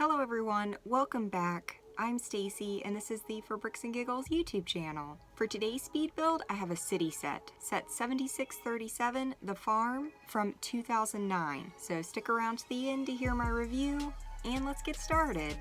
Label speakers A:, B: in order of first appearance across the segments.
A: Hello everyone, welcome back. I'm Stacy and this is the For Bricks and Giggles YouTube channel. For today's speed build, I have a city set 7637, The Farm from 2009. So stick around to the end to hear my review and let's get started.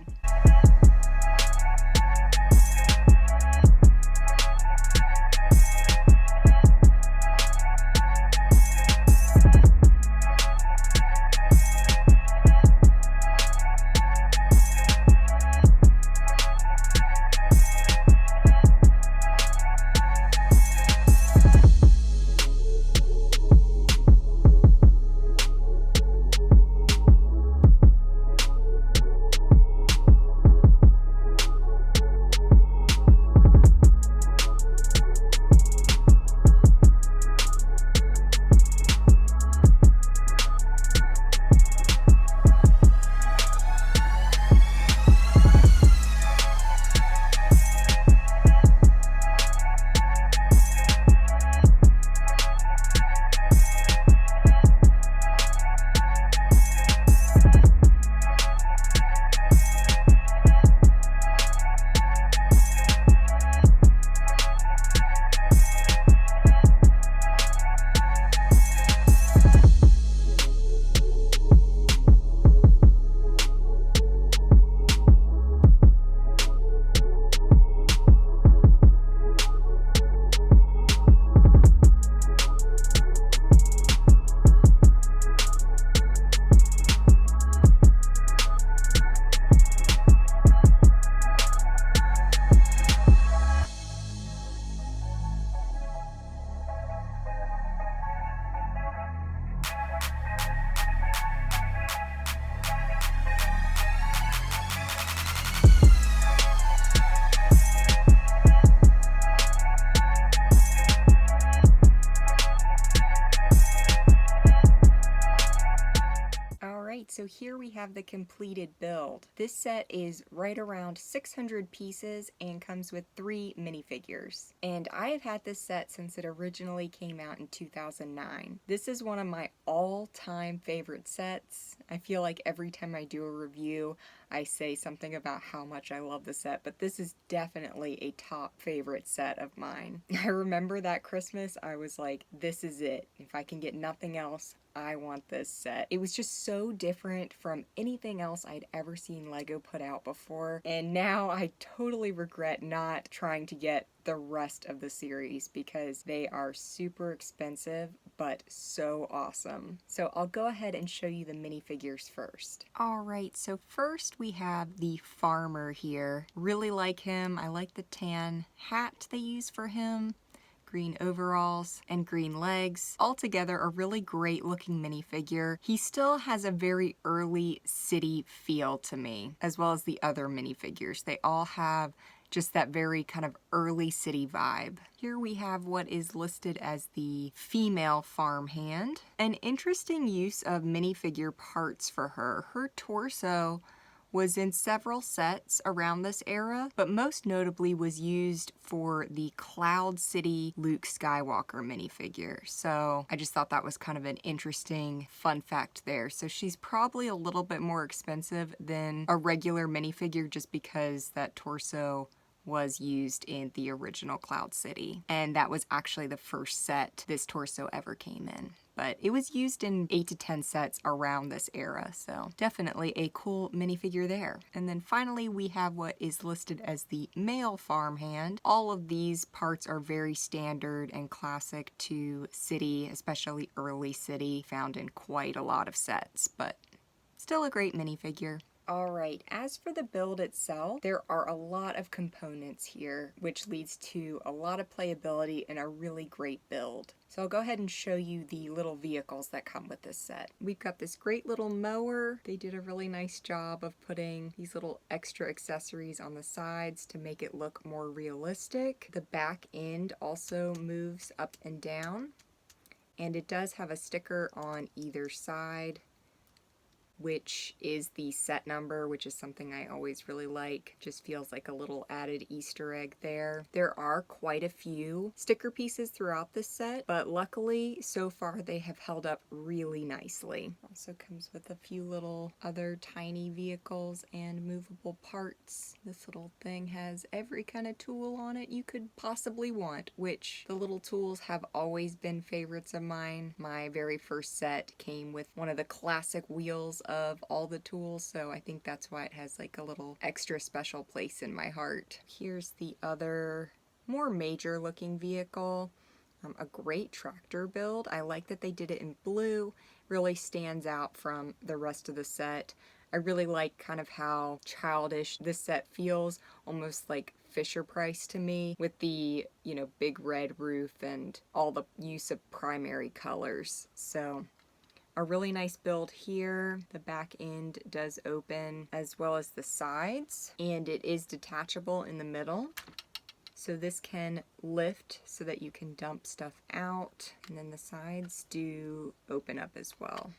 A: So here we have the completed build. This set is right around 600 pieces and comes with 3 minifigures. And I have had this set since it originally came out in 2009. This is one of my all-time favorite sets. I feel like every time I do a review, I say something about how much I love the set, but this is definitely a top favorite set of mine. I remember that Christmas, I was like, this is it. If I can get nothing else, I want this set. It was just so different from anything else I'd ever seen Lego put out before, and now I totally regret not trying to get the rest of the series because they are super expensive but so awesome. So I'll go ahead and show you the minifigures first. Alright, so first we have the farmer here. Really like him. I like the tan hat they use for him. Green overalls and green legs. Altogether a really great looking minifigure. He still has a very early city feel to me, as well as the other minifigures. They all have just that very kind of early city vibe. Here we have what is listed as the female farmhand. An interesting use of minifigure parts for her. Her torso was in several sets around this era, but most notably was used for the Cloud City Luke Skywalker minifigure. So I just thought that was kind of an interesting fun fact there. So she's probably a little bit more expensive than a regular minifigure just because that torso was used in the original Cloud City. And that was actually the first set this torso ever came in. But it was used in 8 to 10 sets around this era, so definitely a cool minifigure there. And then finally we have what is listed as the male farmhand. All of these parts are very standard and classic to city, especially early city, found in quite a lot of sets, but still a great minifigure. Alright, as for the build itself, there are a lot of components here, which leads to a lot of playability and a really great build. So I'll go ahead and show you the little vehicles that come with this set. We've got this great little mower. They did a really nice job of putting these little extra accessories on the sides to make it look more realistic. The back end also moves up and down, and it does have a sticker on either side which is the set number, which is something I always really like. Just feels like a little added Easter egg there. There are quite a few sticker pieces throughout this set, but luckily so far they have held up really nicely. Also comes with a few little other tiny vehicles and movable parts. This little thing has every kind of tool on it you could possibly want, which the little tools have always been favorites of mine. My very first set came with one of the classic wheels of all the tools, so I think that's why it has like a little extra special place in my heart. Here's the other more major looking vehicle. A great tractor build. I like that they did it in blue. Really stands out from the rest of the set. I really like kind of how childish this set feels, almost like Fisher-Price to me, with the, you know, big red roof and all the use of primary colors. So a really nice build here. The back end does open as well as the sides, and it is detachable in the middle. So this can lift so that you can dump stuff out, and then the sides do open up as well.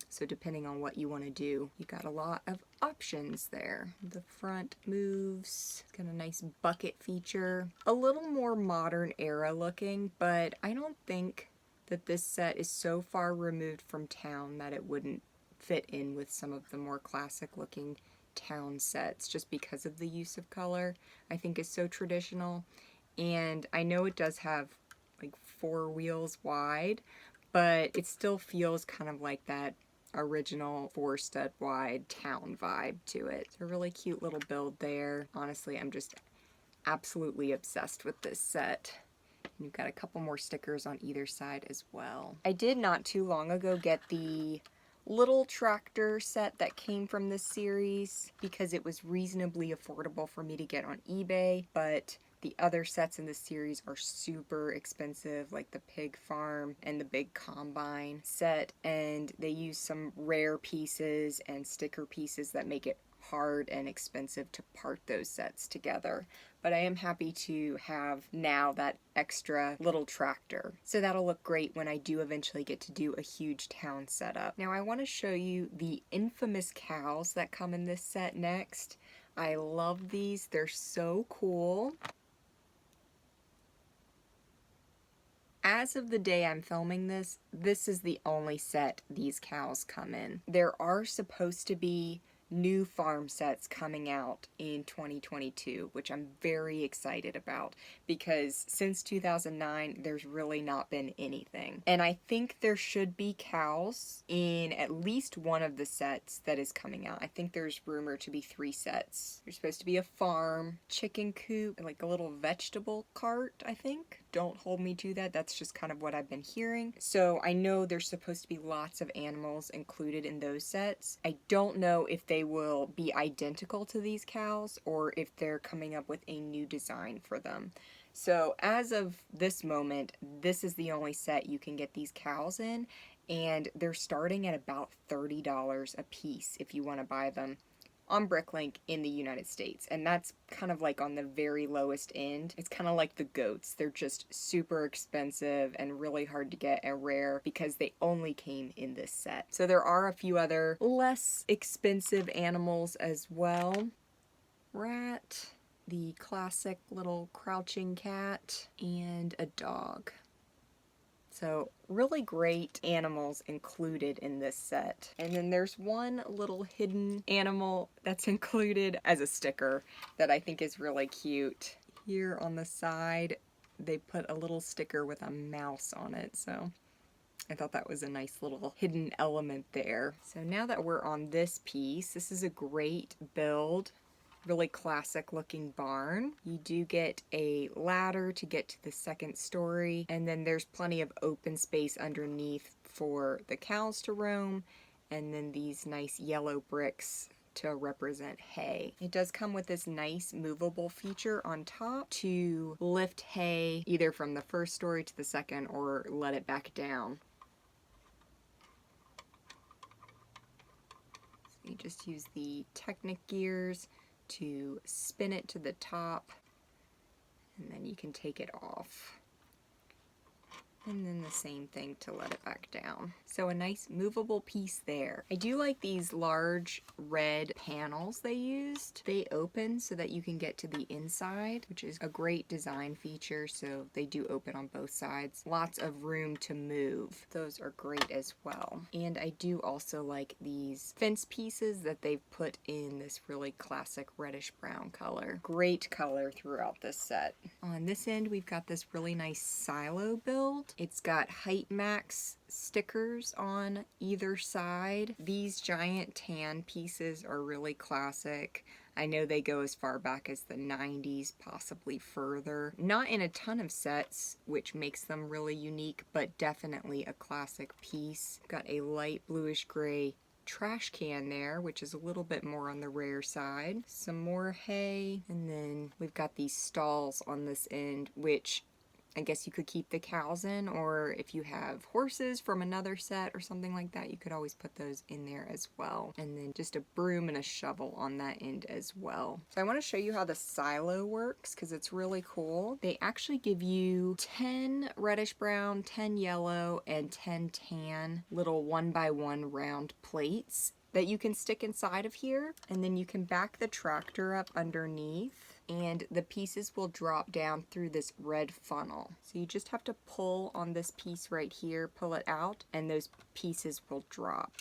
A: So depending on what you want to do, you got a lot of options there. The front moves, it's got a nice bucket feature. A little more modern era looking, but I don't think that this set is so far removed from town that it wouldn't fit in with some of the more classic looking town sets, just because of the use of color. I think is so traditional, and I know it does have like 4 wheels wide, but it still feels kind of like that original 4-stud wide town vibe to it. It's a really cute little build there. Honestly, I'm just absolutely obsessed with this set. You've got a couple more stickers on either side as well. I did not too long ago get the little tractor set that came from this series because it was reasonably affordable for me to get on eBay, but the other sets in this series are super expensive, like the pig farm and the big combine set, and they use some rare pieces and sticker pieces that make it hard and expensive to part those sets together. But I am happy to have now that extra little tractor. So that'll look great when I do eventually get to do a huge town setup. Now I want to show you the infamous cows that come in this set next. I love these. They're so cool. As of the day I'm filming this, this is the only set these cows come in. There are supposed to be new farm sets coming out in 2022, which I'm very excited about because since 2009 there's really not been anything. And I think there should be cows in at least one of the sets that is coming out. I think there's rumored to be 3 sets. There's supposed to be a farm, chicken coop, and like a little vegetable cart, I think. Don't hold me to that. That's just kind of what I've been hearing. So I know there's supposed to be lots of animals included in those sets. I don't know if they will be identical to these cows or if they're coming up with a new design for them. So as of this moment, this is the only set you can get these cows in, and they're starting at about $30 a piece if you want to buy them on BrickLink in the United States, and that's kind of like on the very lowest end. It's kind of like the goats. They're just super expensive and really hard to get and rare because they only came in this set. So there are a few other less expensive animals as well. Rat, the classic little crouching cat, and a dog. So really great animals included in this set. And then there's one little hidden animal that's included as a sticker that I think is really cute. Here on the side, they put a little sticker with a mouse on it. So I thought that was a nice little hidden element there. So now that we're on this piece, this is a great build. Really classic looking barn. You do get a ladder to get to the second story, and then there's plenty of open space underneath for the cows to roam, and then these nice yellow bricks to represent hay. It does come with this nice movable feature on top to lift hay either from the first story to the second or let it back down. So you just use the Technic gears to spin it to the top, and then you can take it off. and then the same thing to let it back down. So a nice movable piece there. I do like these large red panels they used. They open so that you can get to the inside, which is a great design feature. So they do open on both sides. Lots of room to move. Those are great as well. And I do also like these fence pieces that they've put in this really classic reddish brown color. Great color throughout this set. On this end, we've got this really nice silo build. It's got height max stickers on either side. These giant tan pieces are really classic. I know they go as far back as the 90s, possibly further. Not in a ton of sets, which makes them really unique, but definitely a classic piece. Got a light bluish gray trash can there, which is a little bit more on the rare side. Some more hay, and then we've got these stalls on this end, which I guess you could keep the cows in, or if you have horses from another set or something like that, you could always put those in there as well. And then just a broom and a shovel on that end as well. So I want to show you how the silo works because it's really cool. They actually give you 10 reddish brown, 10 yellow, and 10 tan little 1x1 round plates that you can stick inside of here. And then you can back the tractor up underneath, and the pieces will drop down through this red funnel. So you just have to pull on this piece right here, pull it out, and those pieces will drop.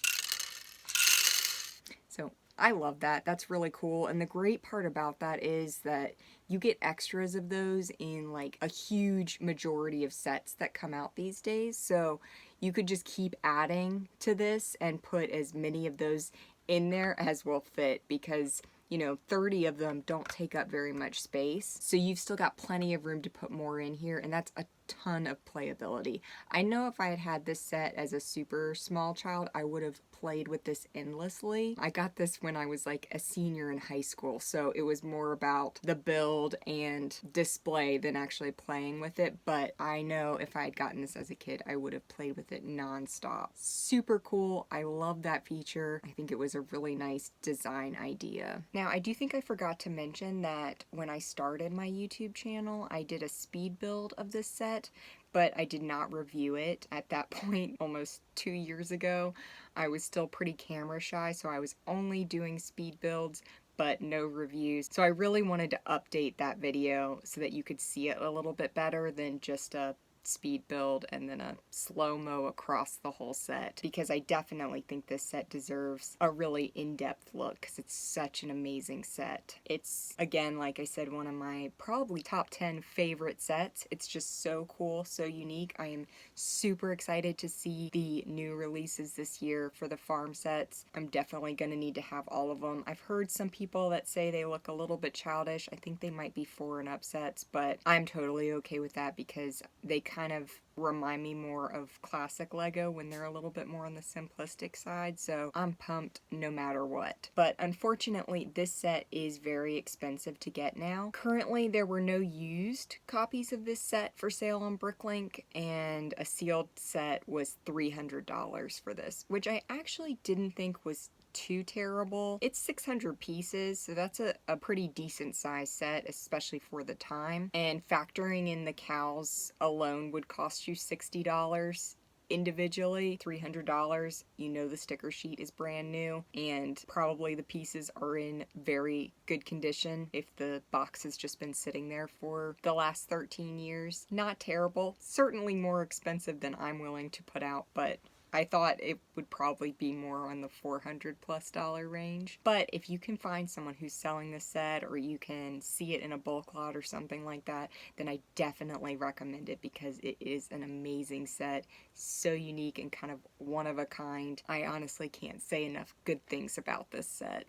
A: So I love that. That's really cool. And the great part about that is that you get extras of those in like a huge majority of sets that come out these days. So you could just keep adding to this and put as many of those in there as will fit, because you know, 30 of them don't take up very much space. So you've still got plenty of room to put more in here, and that's a ton of playability. I know if I had had this set as a super small child, I would have played with this endlessly. I got this when I was like a senior in high school, so it was more about the build and display than actually playing with it, but I know if I had gotten this as a kid, I would have played with it nonstop. Super cool. I love that feature. I think it was a really nice design idea. Now, I do think I forgot to mention that when I started my YouTube channel, I did a speed build of this set, but I did not review it. At that point, almost 2 years ago, I was still pretty camera shy, so I was only doing speed builds, but no reviews. So I really wanted to update that video so that you could see it a little bit better than just a speed build and then a slow-mo across the whole set, because I definitely think this set deserves a really in-depth look because it's such an amazing set. It's, again, like I said, one of my probably top 10 favorite sets. It's just so cool, so unique. I am super excited to see the new releases this year for the farm sets. I'm definitely going to need to have all of them. I've heard some people that say they look a little bit childish. I think they might be 4 and up sets, but I'm totally okay with that because they kind of remind me more of classic Lego when they're a little bit more on the simplistic side, so I'm pumped no matter what. But unfortunately, this set is very expensive to get now. Currently, there were no used copies of this set for sale on BrickLink, and a sealed set was $300 for this, which I actually didn't think was too terrible. It's 600 pieces, so that's a pretty decent size set, especially for the time. And factoring in the cows alone would cost you $60 individually. $300, you know the sticker sheet is brand new, and probably the pieces are in very good condition if the box has just been sitting there for the last 13 years. Not terrible. Certainly more expensive than I'm willing to put out, but I thought it would probably be more on the $400+ range. But if you can find someone who's selling this set, or you can see it in a bulk lot or something like that, then I definitely recommend it because it is an amazing set. So unique and kind of one of a kind. I honestly can't say enough good things about this set.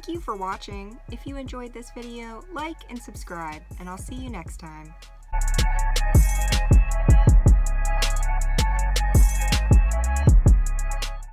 A: Thank you for watching. If you enjoyed this video, like and subscribe, and I'll see you next time.